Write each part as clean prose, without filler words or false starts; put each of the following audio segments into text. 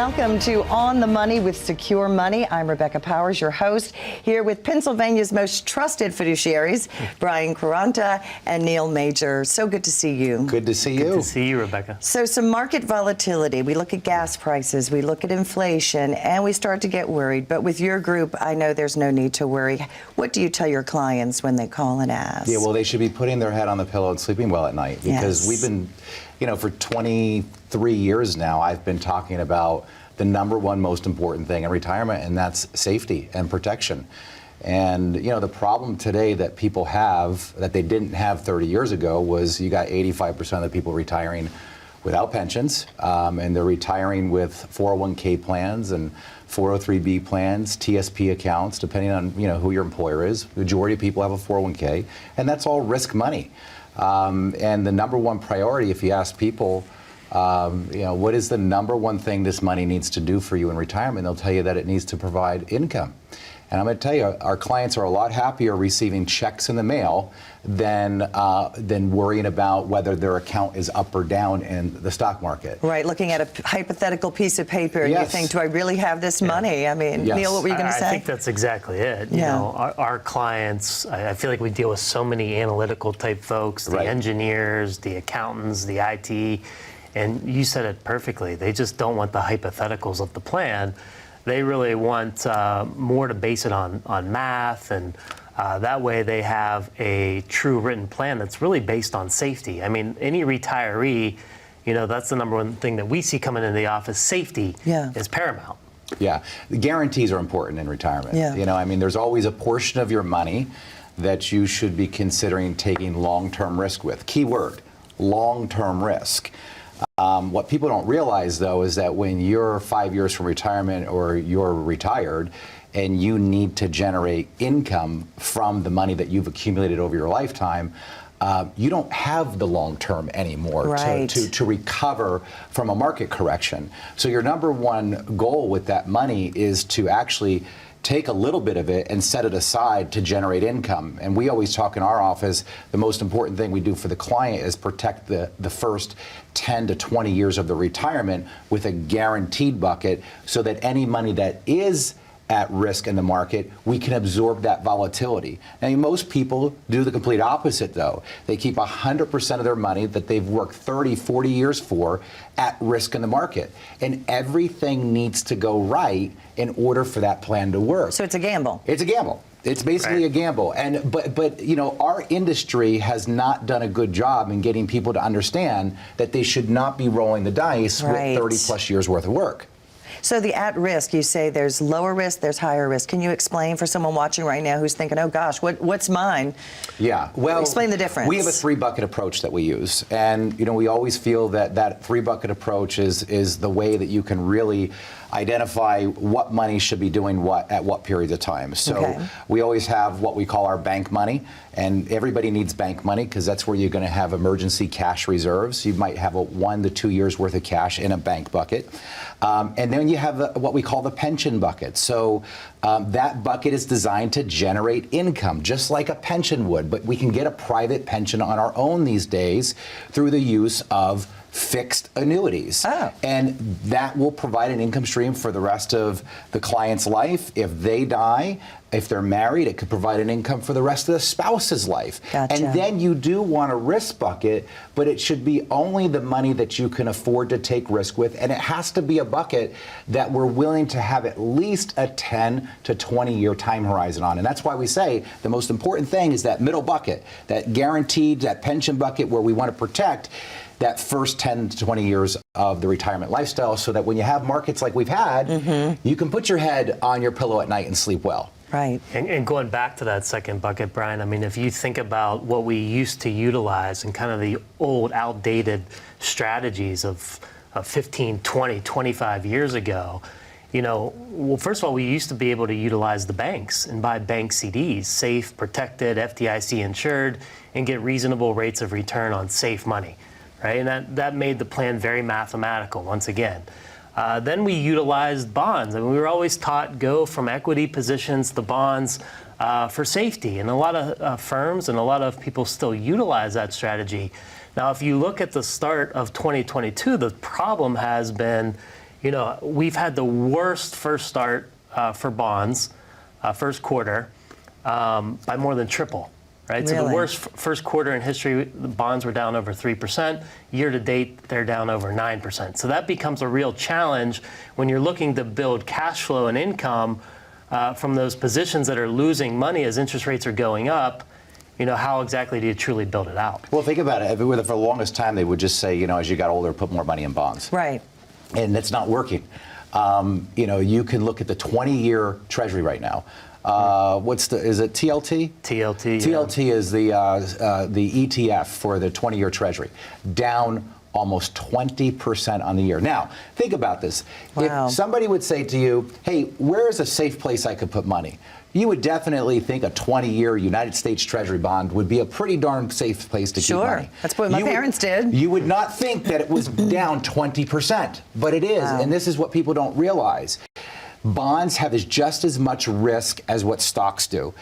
Welcome to On the Money with Secure Money. I'm Rebecca Powers, your host, here with Pennsylvania's most trusted fiduciaries, Brian Quaranta and Neil Major. So good to see you. Good to see you. Good to see you, Rebecca. So some market volatility. We look at gas prices, we look at inflation, and we start to get worried. But with your group, I know there's no need to worry. What do you tell your clients when they call and ask? Yeah, well, they should be putting their head on the pillow and sleeping well at night, because Yes. we've been, for 23 years now, I've been talking about the number one most important thing in retirement, and that's safety and protection. And, the problem today that people have that they didn't have 30 years ago was you got 85% of the people retiring without pensions, and they're retiring with 401k plans and 403b plans, TSP accounts, depending on who your employer is. The majority of people have a 401k, and that's all risk money. And the number one priority, if you ask people, what is the number one thing this money needs to do for you in retirement, they'll tell you that it needs to provide income. And I'm going to tell you, our clients are a lot happier receiving checks in the mail than worrying about whether their account is up or down in the stock market. Right, looking at a hypothetical piece of paper, and Yes. you think, do I really have this money? I mean, Yes. Neil, what were you going to say? I think that's exactly it. Yeah. Our clients, I feel like we deal with so many analytical type folks, the Right. engineers, the accountants, the IT, and you said it perfectly. They just don't want the hypotheticals of the plan. They really want more to base it on math, and that way they have a true written plan that's really based on safety. I mean, any retiree, that's the number one thing that we see coming into the office. Safety is paramount. Yeah, the guarantees are important in retirement. Yeah. There's always a portion of your money that you should be considering taking long-term risk with. Key word, long-term risk. What people don't realize, though, is that when you're 5 years from retirement or you're retired and you need to generate income from the money that you've accumulated over your lifetime, you don't have the long term anymore Right. to recover from a market correction. So your number one goal with that money is to actually take a little bit of it and set it aside to generate income. And we always talk in our office, the most important thing we do for the client is protect the first 10 to 20 years of the retirement with a guaranteed bucket, so that any money that is at risk in the market, we can absorb that volatility. Now, most people do the complete opposite, though. They keep 100% of their money that they've worked 30, 40 years for at risk in the market. And everything needs to go right in order for that plan to work. So it's a gamble. It's a gamble. It's basically a gamble. And but our industry has not done a good job in getting people to understand that they should not be rolling the dice Right. with 30 plus years worth of work. So the at risk, you say there's lower risk, there's higher risk. Can you explain for someone watching right now who's thinking, oh gosh, what's mine? Yeah, well, explain the difference. We have a 3-bucket approach that we use, and we always feel that 3-bucket approach is the way that you can really identify what money should be doing what at what periods of time. So we always have what we call our bank money, and everybody needs bank money because that's where you're going to have emergency cash reserves. You might have a 1 to 2 years worth of cash in a bank bucket, and then you have what we call the pension bucket. So that bucket is designed to generate income, just like a pension would, but we can get a private pension on our own these days through the use of fixed annuities. And that will provide an income stream for the rest of the client's life. If they die, if they're married, it could provide an income for the rest of the spouse's life. Gotcha. And then you do want a risk bucket, but it should be only the money that you can afford to take risk with, and it has to be a bucket that we're willing to have at least a 10 to 20 year time horizon on. And that's why we say the most important thing is that middle bucket, that guaranteed, that pension bucket where we want to protect that first 10 to 20 years of the retirement lifestyle, so that when you have markets like we've had, you can put your head on your pillow at night and sleep well. Right. And going back to that second bucket, Brian, I mean, if you think about what we used to utilize and kind of the old outdated strategies of 15, 20, 25 years ago, well, first of all, we used to be able to utilize the banks and buy bank CDs, safe, protected, FDIC insured, and get reasonable rates of return on safe money. Right? And that made the plan very mathematical once again. Then we utilized bonds. And we were always taught go from equity positions to bonds for safety. And a lot of firms and a lot of people still utilize that strategy. Now, if you look at the start of 2022, the problem has been, You know, we've had the worst first start for bonds, first quarter, by more than triple. Right, so the Really? worst first quarter in history, the bonds were down over 3%. Year to date, they're down over 9%. So that becomes a real challenge when you're looking to build cash flow and income from those positions that are losing money as interest rates are going up. You know, how exactly do you truly build it out? Well, think about it. For the longest time, they would just say, you know, as you got older, put more money in bonds. Right. And it's not working. You know, you can look at the 20-year Treasury right now. Is it TLT? TLT. TLT is the ETF for the 20-year Treasury, down almost 20% on the year. Now, think about this. Wow. If somebody would say to you, hey, where is a safe place I could put money? You would definitely think a 20-year United States Treasury bond would be a pretty darn safe place to keep money. Sure, that's what my parents did. You would not think that it was down 20%, but it is, Wow. and this is what people don't realize. Bonds have just as much risk as what stocks do.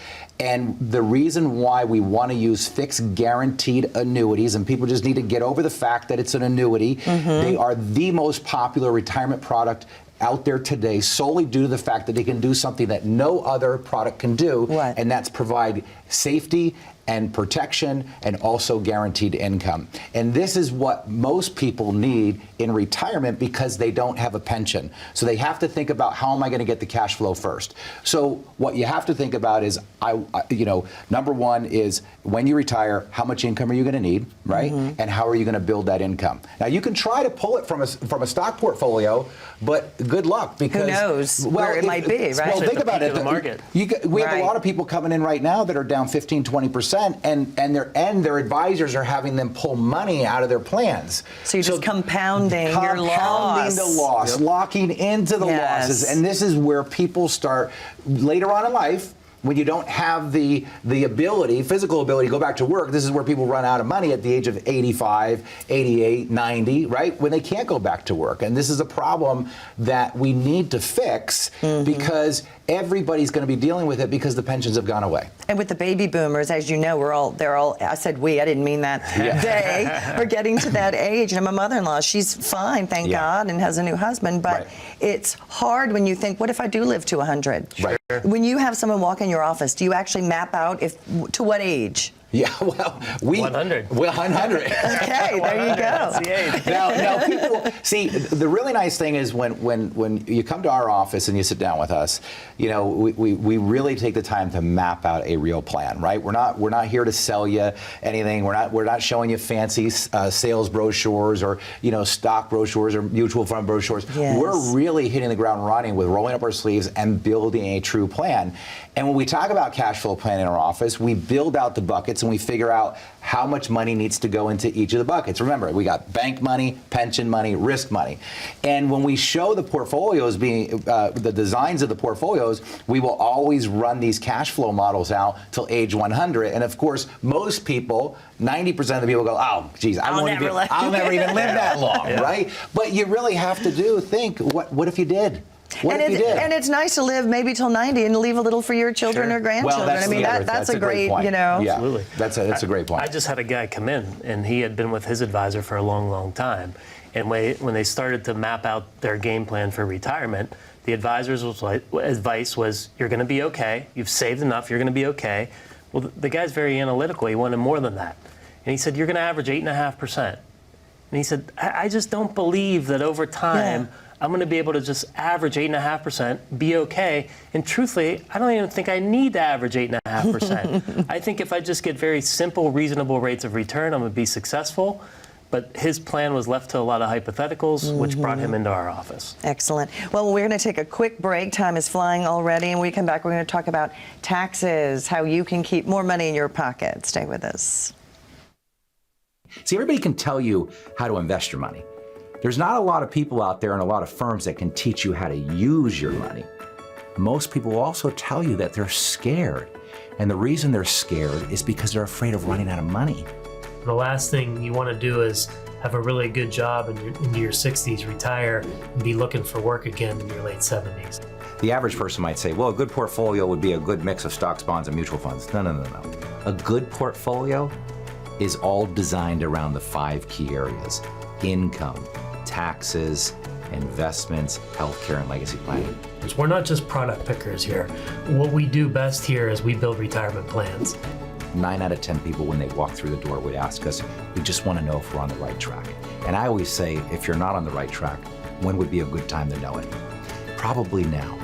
And the reason why we want to use fixed guaranteed annuities, and people just need to get over the fact that it's an annuity, they are the most popular retirement product out there today solely due to the fact that they can do something that no other product can do, What? and that's provide safety and protection and also guaranteed income. And this is what most people need in retirement because they don't have a pension. So they have to think about, how am I going to get the cash flow first? So what you have to think about is, you know, number one is when you retire, how much income are you going to need, right? And how are you going to build that income? Now you can try to pull it from a stock portfolio, but good luck, because Who knows where it might be, right? Well, At think the about peak it. of the market. We have Right. a lot of people coming in right now that are down 15, 20%, and their advisors are having them pull money out of their plans. So you're just compounding your loss. Compounding the loss, locking into the Yes. losses, and this is where people start later on in life. When you don't have the ability, physical ability to go back to work, this is where people run out of money at the age of 85, 88, 90, right? When they can't go back to work. And this is a problem that we need to fix because everybody's going to be dealing with it because the pensions have gone away. And with the baby boomers, as you know, they're all, I said we, I didn't mean that, they are getting to that age. And my mother-in-law, she's fine, thank God, and has a new husband. But it's hard when you think, what if I do live to 100? Right. When you have someone walk in your office, do you actually map out to what age? Yeah, well, 100. Well, 100. Okay, there you That's go. the age. Now people see, the really nice thing is when you come to our office and you sit down with us, you know, we really take the time to map out a real plan, right? We're not here to sell you anything. We're not showing you fancy sales brochures or, you know, stock brochures or mutual fund brochures. Yes. We're really hitting the ground running with rolling up our sleeves and building a true plan. And when we talk about cash flow plan in our office, we build out the buckets and we figure out how much money needs to go into each of the buckets. Remember, we got bank money, pension money, risk money. And when we show the portfolios being, the designs of the portfolios, we will always run these cash flow models out till age 100. And of course, most people, 90% of the people go, oh, geez, I'll never even live that long, right? But you really have to think, what if you did? What if you did? And it's nice to live maybe till 90 and leave a little for your children or grandchildren. Well, I mean, that's a great, point. you know. Yeah, Absolutely. that's a great point. I just had a guy come in, and he had been with his advisor for a long, long time. And when they started to map out their game plan for retirement, the advisor's advice was, you're going to be okay. You've saved enough. You're going to be okay. Well, the guy's very analytical. He wanted more than that. And he said, you're going to average 8.5%. And he said, I just don't believe that over time, I'm going to be able to just average 8.5%, be okay. And truthfully, I don't even think I need to average 8.5%. I think if I just get very simple, reasonable rates of return, I'm going to be successful. But his plan was left to a lot of hypotheticals, which brought him into our office. Excellent. Well, we're going to take a quick break. Time is flying already. And when we come back, we're going to talk about taxes, how you can keep more money in your pocket. Stay with us. See, everybody can tell you how to invest your money. There's not a lot of people out there and a lot of firms that can teach you how to use your money. Most people will also tell you that they're scared. And the reason they're scared is because they're afraid of running out of money. The last thing you want to do is have a really good job into your 60s, retire, and be looking for work again in your late 70s. The average person might say, well, a good portfolio would be a good mix of stocks, bonds, and mutual funds. No. A good portfolio is all designed around the 5 key areas: income, taxes, investments, healthcare, and legacy planning. We're not just product pickers here. What we do best here is we build retirement plans. 9 out of 10 people, when they walk through the door, would ask us, we just want to know if we're on the right track. And I always say, if you're not on the right track, when would be a good time to know it? Probably now.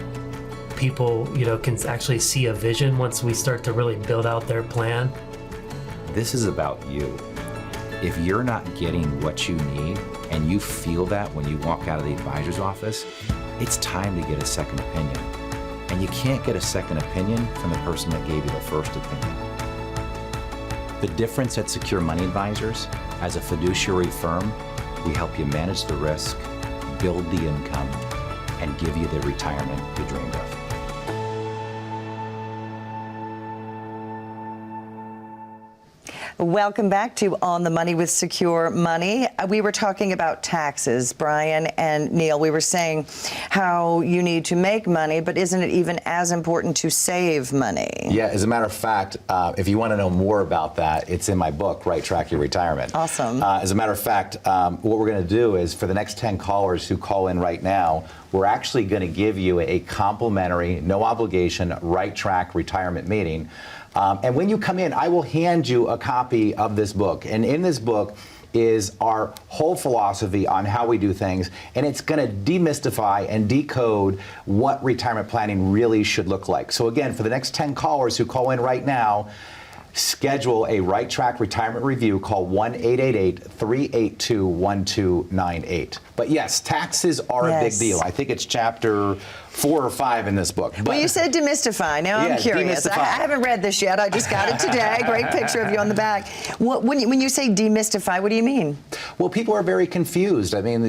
People, can actually see a vision once we start to really build out their plan. This is about you. If you're not getting what you need, and you feel that when you walk out of the advisor's office, it's time to get a second opinion. And you can't get a second opinion from the person that gave you the first opinion. The difference at Secure Money Advisors, as a fiduciary firm, we help you manage the risk, build the income, and give you the retirement you dreamed of. Welcome back to On the Money with Secure Money. We were talking about taxes, Brian and Neil. We were saying how you need to make money, but isn't it even as important to save money? Yeah, as a matter of fact, if you want to know more about that, it's in my book, Right Track Your Retirement. Awesome. As a matter of fact, what we're going to do is for the next 10 callers who call in right now, we're actually going to give you a complimentary, no obligation, Right Track Retirement meeting. And when you come in, I will hand you a copy of this book. And in this book is our whole philosophy on how we do things. And it's going to demystify and decode what retirement planning really should look like. So again, for the next 10 callers who call in right now, schedule a Right Track Retirement Review. Call 1-888-382-1298. But yes, taxes are a big deal. I think it's chapter 4 or 5 in this book. But well, you said demystify. Now I'm curious. I haven't read this yet. I just got it today. Great picture of you on the back. When you say demystify, what do you mean? Well, people are very confused. I mean,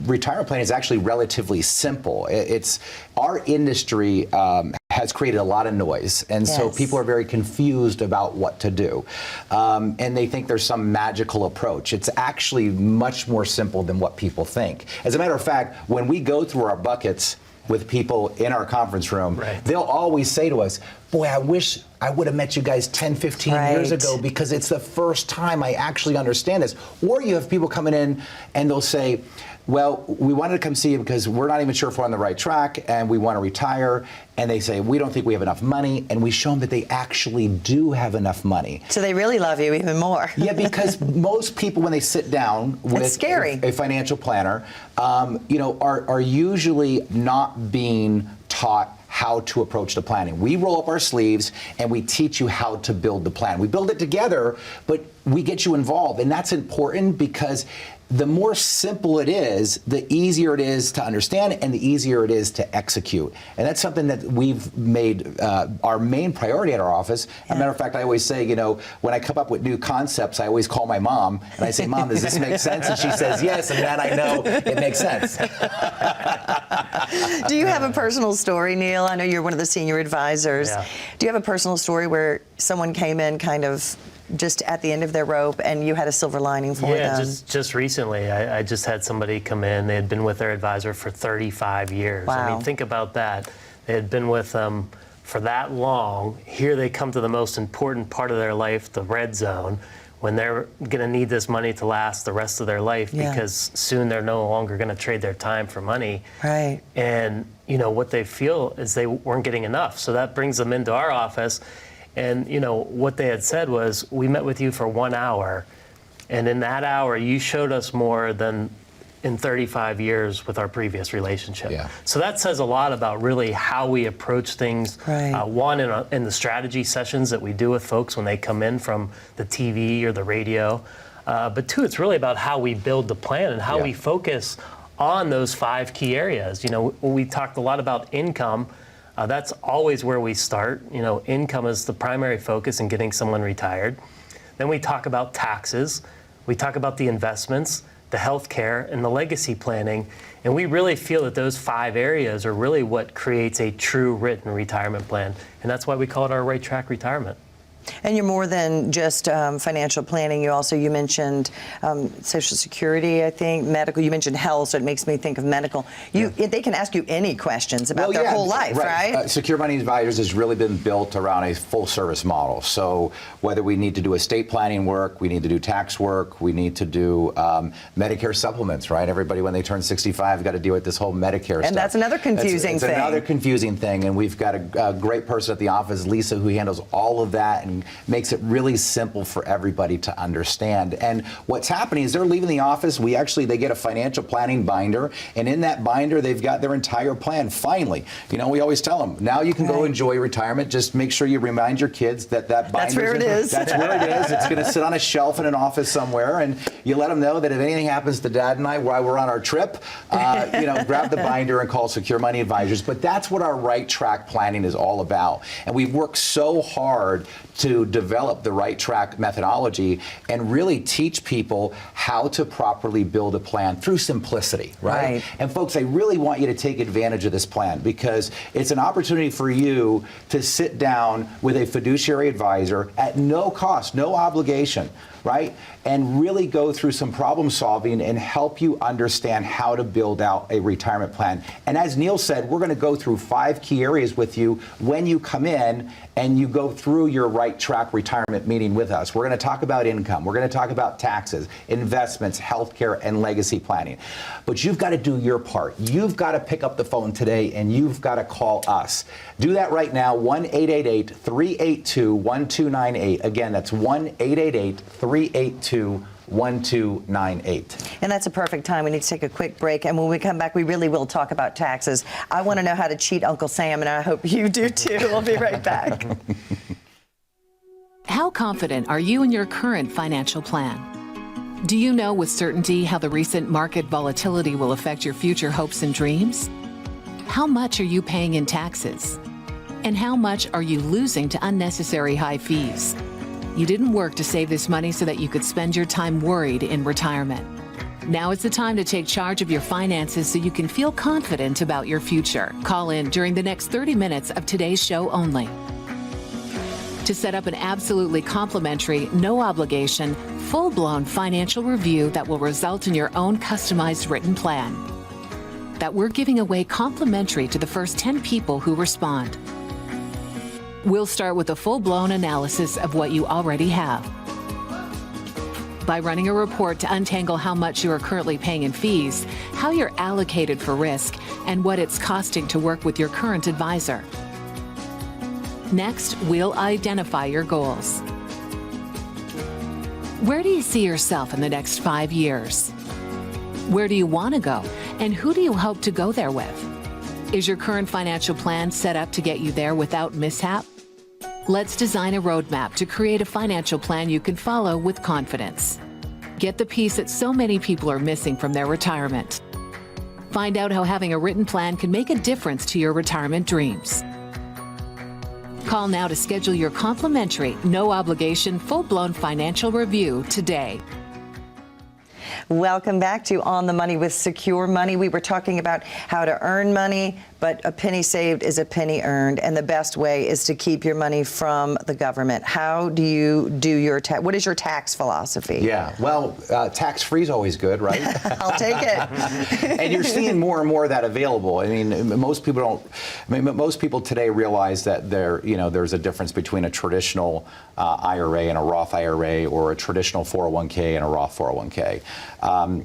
retirement planning is actually relatively simple. It's our industry has created a lot of noise, and so people are very confused about what to do, and they think there's some magical approach. It's actually much more simple than what people think. As a matter of fact, when we go through our buckets with people in our conference room, they'll always say to us, boy, I wish I would have met you guys 10, 15 years ago, because it's the first time I actually understand this. Or you have people coming in and they'll say, well, we wanted to come see you because we're not even sure if we're on the right track and we want to retire. And they say, we don't think we have enough money. And we show them that they actually do have enough money. So they really love you even more. Yeah, because most people, when they sit down with a financial planner, are usually not being taught how to approach the planning. We roll up our sleeves and we teach you how to build the plan. We build it together, but we get you involved. And that's important because the more simple it is, the easier it is to understand and the easier it is to execute. And that's something that we've made our main priority at our office. As a matter of fact, I always say, when I come up with new concepts, I always call my mom and I say, Mom, does this make sense? And she says, yes, and then I know it makes sense. Do you have a personal story, Neil? I know you're one of the senior advisors. Yeah. Do you have a personal story where someone came in kind of just at the end of their rope and you had a silver lining for them? Yeah, just recently, I just had somebody come in. They had been with their advisor for 35 years. Wow. I mean, think about that. They had been with them for that long. Here they come to the most important part of their life, the red zone, when they're going to need this money to last the rest of their life, because soon they're no longer going to trade their time for money. Right. And, what they feel is they weren't getting enough. So that brings them into our office. And, what they had said was, we met with you for 1 hour, and in that hour, you showed us more than in 35 years with our previous relationship. Yeah. So that says a lot about really how we approach things. Right. One, in the strategy sessions that we do with folks when they come in from the TV or the radio. But two, it's really about how we build the plan and how we focus on those 5 key areas. We talked a lot about income. That's always where we start. Income is the primary focus in getting someone retired. Then we talk about taxes. We talk about the investments, the health care, and the legacy planning. And we really feel that those 5 areas are really what creates a true written retirement plan. And that's why we call it our Right Track Retirement. And you're more than just financial planning. You mentioned Social Security, I think, medical. You mentioned health, so it makes me think of medical. They can ask you any questions about their whole life, right? Secure Money Advisors has really been built around a full-service model. So whether we need to do estate planning work, we need to do tax work, we need to do Medicare supplements, right? Everybody, when they turn 65, got to deal with this whole Medicare stuff. And that's another confusing thing. It's another confusing thing, and we've got a great person at the office, Lisa, who handles all of that and makes it really simple for everybody to understand. And what's happening is they're leaving the office. They get a financial planning binder, and in that binder, they've got their entire plan. Finally, we always tell them, now you can go enjoy retirement. Just make sure you remind your kids that binder. That's where it is. That's where it is. It's going to sit on a shelf in an office somewhere, and you let them know that if anything happens to Dad and I while we're on our trip, grab the binder and call Secure Money Advisors. But that's what our right track planning is all about. And we've worked so hard to develop the right track methodology and really teach people how to properly build a plan through simplicity, right? And folks, I really want you to take advantage of this plan because it's an opportunity for you to sit down with a fiduciary advisor at no cost, no obligation, right? And really go through some problem solving and help you understand how to build out a retirement plan. And as Neil said, we're going to go through 5 key areas with you when you come in and you go through your right track retirement meeting with us. We're going to talk about income. We're going to talk about taxes, investments, healthcare, and legacy planning. But you've got to do your part. You've got to pick up the phone today and you've got to call us. Do that right now, 1-888-382-1298. Again, that's 1-888-382-1298. And that's a perfect time. We need to take a quick break. And when we come back, we really will talk about taxes. I want to know how to cheat Uncle Sam, and I hope you do too. We'll be right back. How confident are you in your current financial plan? Do you know with certainty how the recent market volatility will affect your future hopes and dreams? How much are you paying in taxes? And how much are you losing to unnecessary high fees? You didn't work to save this money so that you could spend your time worried in retirement. Now is the time to take charge of your finances so you can feel confident about your future. Call in during the next 30 minutes of today's show only to set up an absolutely complimentary, no obligation, full-blown financial review that will result in your own customized written plan that we're giving away complimentary to the first 10 people who respond. We'll start with a full-blown analysis of what you already have. By running a report to untangle how much you are currently paying in fees, how you're allocated for risk, and what it's costing to work with your current advisor. Next, we'll identify your goals. Where do you see yourself in the next 5 years? Where do you want to go? And who do you hope to go there with? Is your current financial plan set up to get you there without mishap? Let's design a roadmap to create a financial plan you can follow with confidence. Get the piece that so many people are missing from their retirement. Find out how having a written plan can make a difference to your retirement dreams. Call now to schedule your complimentary, no obligation, full-blown financial review today. Welcome back to On the Money with Secure Money. We were talking about how to earn money, but a penny saved is a penny earned, and the best way is to keep your money from the government. How do you do your tax? What is your tax philosophy? Yeah, well, tax-free is always good, right? I'll take it. And you're seeing more and more of that available. I mean, most people don't. I mean, most people today realize that there's a difference between a traditional IRA and a Roth IRA, or a traditional 401k and a Roth 401k.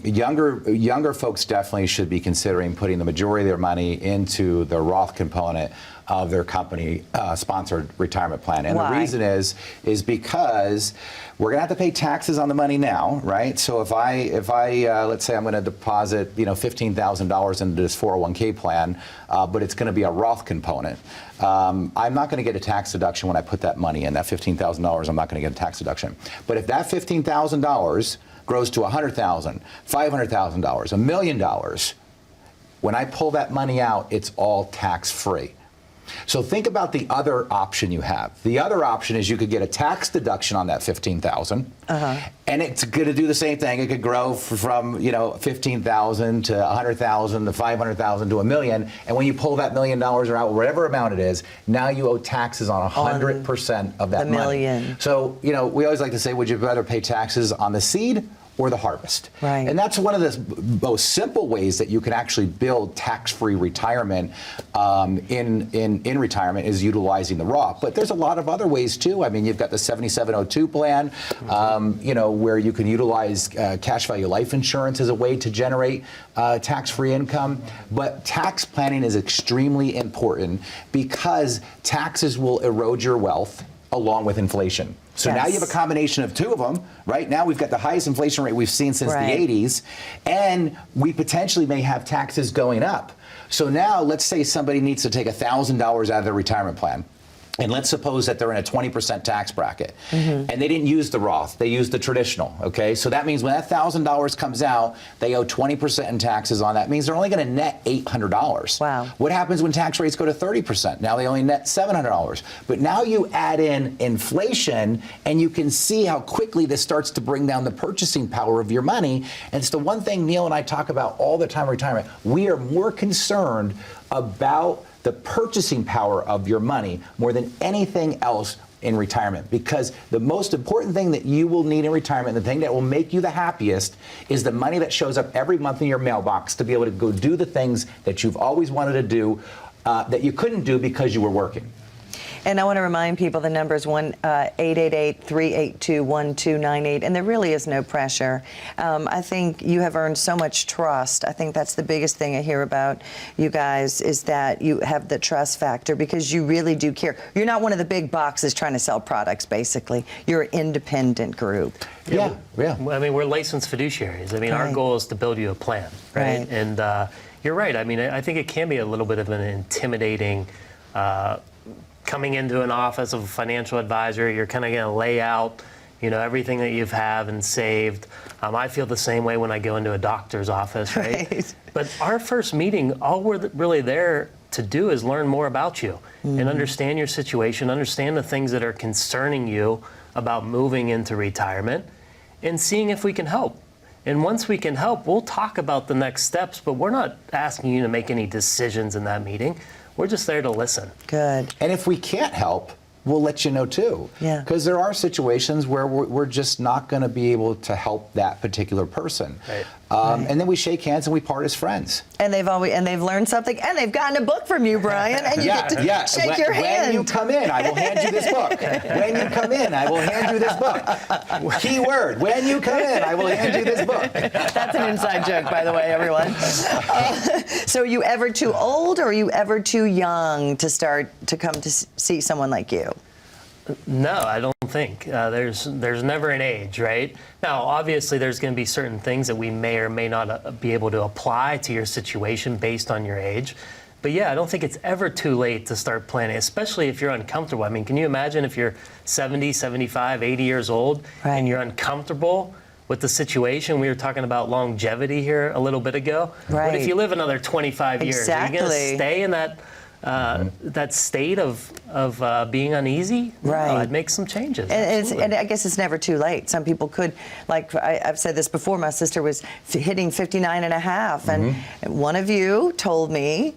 Younger folks definitely should be considering putting the majority of their money into the Roth component of their company sponsored retirement plan. And Why? the reason is because we're going to have to pay taxes on the money now, right? So if I let's say I'm going to deposit $15,000 into this 401k plan, but it's going to be a Roth component, I'm not going to get a tax deduction when I put that money in. That $15,000, I'm not going to get a tax deduction. But if that $15,000 grows to $100,000, $500,000, $1 million, when I pull that money out, it's all tax-free. So think about the other option you have. The other option is you could get a tax deduction on that $15,000, and it's going to do the same thing. It could grow from $15,000 to $100,000 to $500,000 to $1 million, and when you pull that $1 million out, whatever amount it is, now you owe taxes on 100% of that the money. million. So we always like to say, would you rather pay taxes on the seed or the harvest? Right. And that's one of the most simple ways that you can actually build tax-free retirement in retirement is utilizing the Roth. But there's a lot of other ways too. I mean, you've got the 7702 plan, where you can utilize cash value life insurance as a way to generate tax-free income. But tax planning is extremely important because taxes will erode your wealth along with inflation. So now you have a combination of two of them, right? Now we've got the highest inflation rate we've seen since the 80s, and we potentially may have taxes going up. So now let's say somebody needs to take $1,000 out of their retirement plan. And let's suppose that they're in a 20% tax bracket, and they didn't use the Roth, they used the traditional, okay? So that means when that $1,000 comes out, they owe 20% in taxes on that. It means they're only gonna net $800. Wow. What happens when tax rates go to 30%? Now they only net $700. But now you add in inflation, and you can see how quickly this starts to bring down the purchasing power of your money. And it's the one thing Neil and I talk about all the time in retirement. We are more concerned about the purchasing power of your money more than anything else in retirement, because the most important thing that you will need in retirement, the thing that will make you the happiest, is the money that shows up every month in your mailbox to be able to go do the things that you've always wanted to do that you couldn't do because you were working. And I want to remind people the number is 1-888-382-1298, and there really is no pressure. I think you have earned so much trust. I think that's the biggest thing I hear about you guys is that you have the trust factor because you really do care. You're not one of the big boxes trying to sell products, basically. You're an independent group. Yeah. I mean, we're licensed fiduciaries. I mean, our goal is to build you a plan, right? And you're right. I mean, I think it can be a little bit of an intimidating coming into an office of a financial advisor. You're kind of going to lay out, everything that you've have and saved. I feel the same way when I go into a doctor's office, right? But our first meeting, all we're really there to do is learn more about you and understand your situation, understand the things that are concerning you about moving into retirement, and seeing if we can help. And once we can help, we'll talk about the next steps, but we're not asking you to make any decisions in that meeting. We're just there to listen. Good. And if we can't help, we'll let you know too. Yeah. Because there are situations where we're just not going to be able to help that particular person. Right. And then we shake hands and we part as friends. And they've learned something, and they've gotten a book from you, Brian, and you get to shake your hand. When you come in, I will hand you this book. When you come in, I will hand you this book. Key word, when you come in, I will hand you this book. That's an inside joke, by the way, everyone. So are you ever too old or are you ever too young to start to come to see someone like you? No, I don't think. There's never an age, right? Now, obviously, there's going to be certain things that we may or may not be able to apply to your situation based on your age. But yeah, I don't think it's ever too late to start planning, especially if you're uncomfortable. I mean, can you imagine if you're 70, 75, 80 years old and you're uncomfortable with the situation? We were talking about longevity here a little bit ago. Right. What if you live another 25 years? Are you going to stay in that state of being uneasy? Right. No, I'd make some changes. And I guess it's never too late. Some people could, like I've said this before, my sister was hitting 59 and a half, and one of you told me,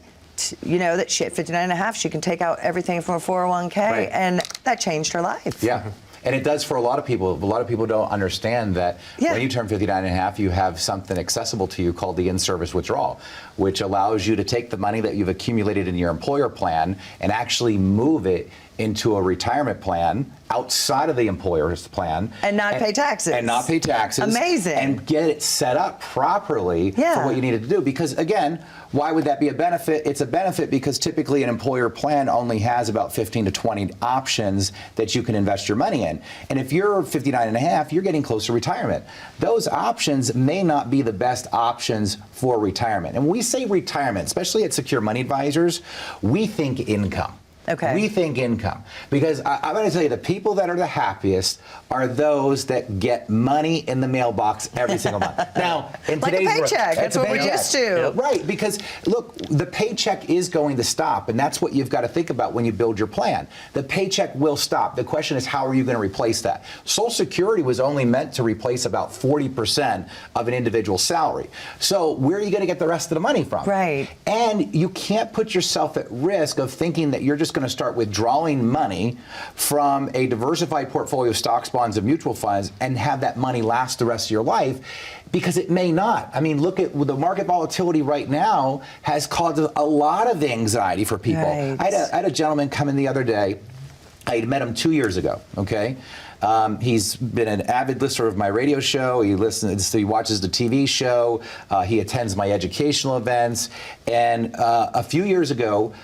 that she at 59 and a half, she can take out everything from a 401k, and that changed her life. Yeah. And it does for a lot of people. A lot of people don't understand that when you turn 59 and a half, you have something accessible to you called the in-service withdrawal, which allows you to take the money that you've accumulated in your employer plan and actually move it into a retirement plan outside of the employer's plan. And not pay taxes. And not pay taxes. Amazing. And get it set up properly for what you needed to do. Because again, why would that be a benefit? It's a benefit because typically an employer plan only has about 15 to 20 options that you can invest your money in. And if you're 59 and a half, you're getting close to retirement. Those options may not be the best options for retirement. And when we say retirement, especially at Secure Money Advisors, we think income. Okay. We think income. Because I'm going to tell you, the people that are the happiest are those that get money in the mailbox every single month. Now, in Like a today's world, paycheck. That's what we're paycheck. used to. Right, because look, the paycheck is going to stop, and that's what you've got to think about when you build your plan. The paycheck will stop. The question is, how are you going to replace that? Social Security was only meant to replace about 40% of an individual's salary. So where are you going to get the rest of the money from? Right. And you can't put yourself at risk of thinking that you're just going to start withdrawing money from a diversified portfolio of stocks, bonds, and mutual funds and have that money last the rest of your life, because it may not. I mean, look at the market volatility right now has caused a lot of anxiety for people. Right. I had a gentleman come in the other day. I had met him 2 years ago, okay? He's been an avid listener of my radio show. He watches the TV show. He attends my educational events. And a few years ago,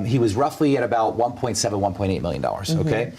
he was roughly at about $1.7, $1.8 million, okay?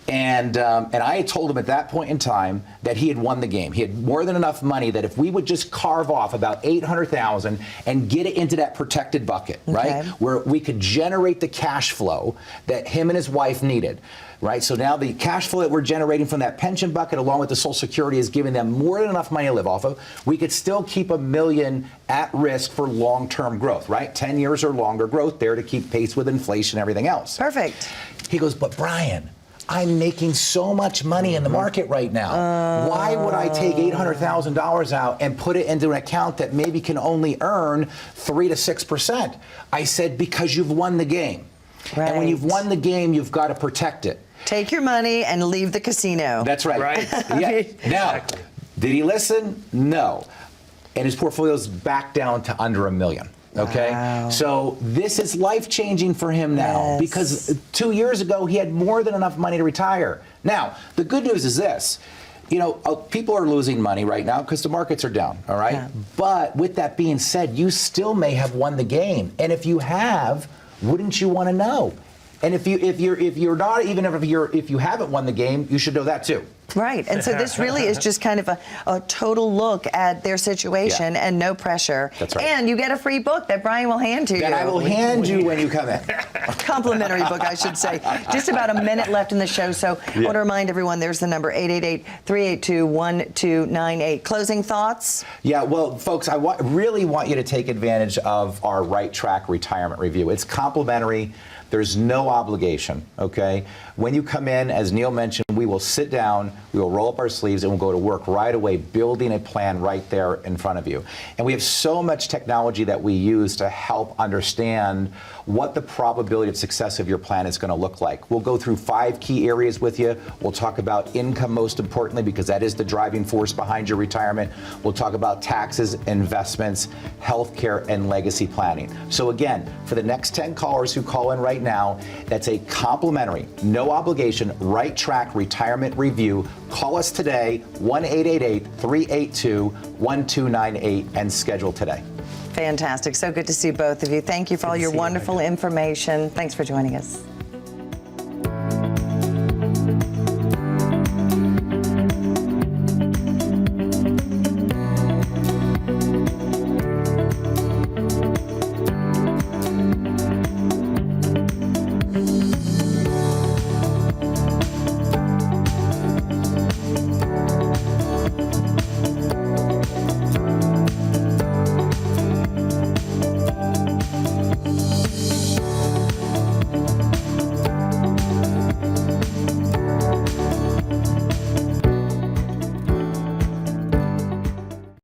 And I had told him at that point in time that he had won the game. He had more than enough money that if we would just carve off about $800,000 and get it into that protected bucket, right? Where we could generate the cash flow that him and his wife needed. Right, so now the cash flow that we're generating from that pension bucket, along with the Social Security, is giving them more than enough money to live off of. We could still keep $1 million at risk for long-term growth, right? 10 years or longer growth there to keep pace with inflation and everything else. Perfect. He goes, but Brian, I'm making so much money in the market right now. Why would I take $800,000 out and put it into an account that maybe can only earn 3 to 6%? I said, because you've won the game. Right. And when you've won the game, you've got to protect it. Take your money and leave the casino. That's right. Right. Yeah. Now, did he listen? No. And his portfolio's back down to under $1 million. Okay? Wow. So this is life-changing for him now, Yes. because 2 years ago he had more than enough money to retire. Now, the good news is this. You know, people are losing money right now because the markets are down, all right? Yeah. But with that being said, you still may have won the game. And if you have, wouldn't you want to know? And if you haven't won the game, you should know that too. Right, and so this really is just kind of a total look at their situation and no pressure. That's right. And you get a free book that Brian will hand to you. That I will hand you when you come in. Complimentary book, I should say. Just about a minute left in the show, so I want to remind everyone, there's the number, 888-382-1298. Closing thoughts? Yeah, well, folks, I really want you to take advantage of our Right Track Retirement Review. It's complimentary. There's no obligation, okay? When you come in, as Neil mentioned, we will sit down, we will roll up our sleeves, and we'll go to work right away building a plan right there in front of you. And we have so much technology that we use to help understand what the probability of success of your plan is going to look like. We'll go through 5 key areas with you. We'll talk about income most importantly, because that is the driving force behind your retirement. We'll talk about taxes, investments, healthcare, and legacy planning. So again, for the next 10 callers who call in right now, that's a complimentary, no obligation, Right Track Retirement Review. Call us today, 1-888-382-1298, and schedule today. Fantastic. So good to see both of you. Thank you for all your wonderful information. Thanks for joining us.